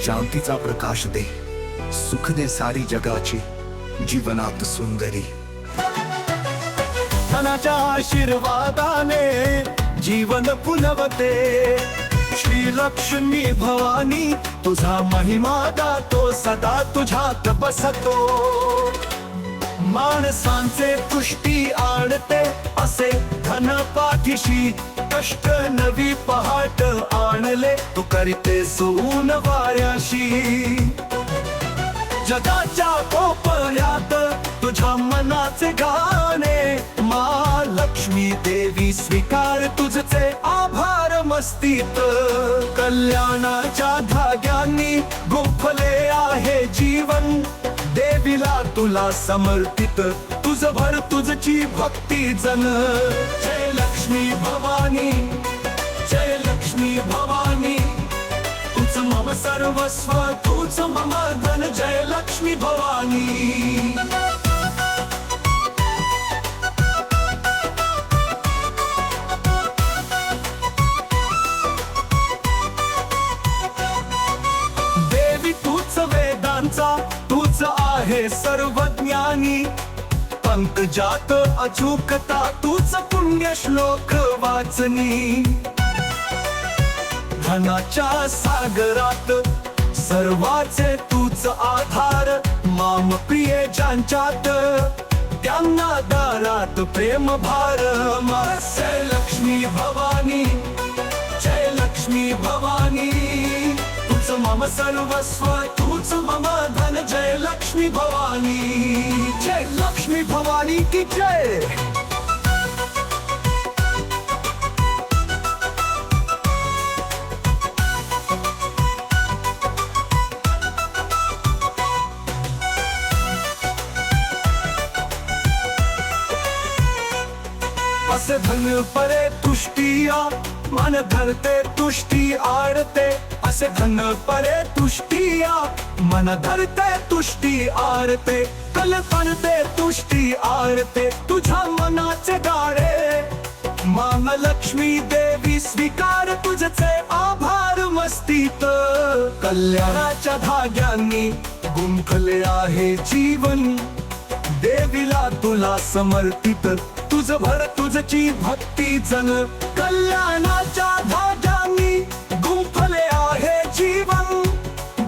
शांतीचा प्रकाश दे, सुख दे सारी जगाची, जीवनात सुंदरी. धनाच्या आशीर्वादाने जीवन फुलवते. श्री लक्ष्मी भवानी तुझा महिमा गातो, सदा तुझ्यात बसतो. माणसांचे तुष्टी आणते असे धन पाठीशी, कष्ट नवी पहाट आणले तू करते सोन वाऱ्याशी. जगाच्या कोपऱ्यात तुझ्या मनाचे गाणे, मा लक्ष्मी देवी स्वीकार तुझचे आभार मस्तीत. कल्याणाच्या धाग्यांनी गुंफले आहे जीवन, देवीला तुला समर्पित तुझभर तुझची भक्ती जन. जय लक्ष्मी भवानी, जय लक्ष्मी भवानी, तुझ मम सर्वस्व तुझ मम धन. जय लक्ष्मी भवानी. देवी तूच वेदांचा, तूच आहे सर्वज्ञानी. पंकजात अचूकता तूच पुण्य श्लोक वाचनी. धनाच्या सागरात सर्वाचे तूच आधार, माम प्रिय ज्यांच्यात त्यांना दारात प्रेम भार. जय लक्ष्मी भवानी, जय लक्ष्मी भवानी, तुझ मम सर्वस्व तुझ मम धन. जय लक्ष्मी भवानी, जय लक्ष्मी भवानी की जय. असे धन परे तुष्टिया, मन धरते तुष्टी आडते. असे धन परे तुष्टिया, मन धरते तुष्टी आडते. कल्पनते तुष्टी आडते तुझ्या मनाचे गाडे. मान लक्ष्मी देवी स्वीकार तुझचे आभार मस्तीत. कल्याणाच्या धाग्यांनी गुंफले आहे जीवन, देवीला तुला समर्पित तुझभर तुझची भक्ती जन. कल्याणाच्या धाग्यांनी गुंफले आहे जीवन,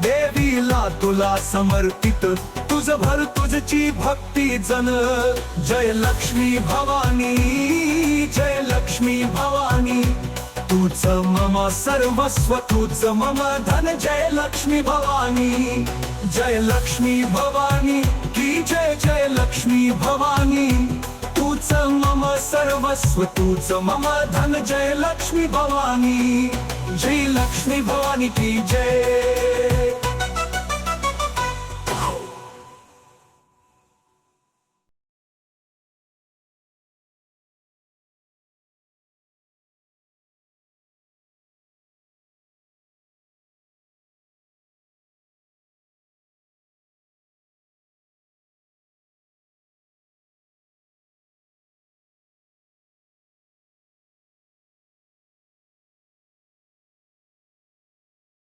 देवीला तुला समर्पित तुझभर तुझची भक्ती जन. जय लक्ष्मी भवानी, जय लक्ष्मी भवानी, तूच मम सर्वस्व तुझ मम धन. जय लक्ष्मी भवानी, जय लक्ष्मी भवानी की जय. जय लक्ष्मी भवानी, तूच मम सर्वस्व तुझ मम धन. जय लक्ष्मी भवानी, जय लक्ष्मी भवानी की जय.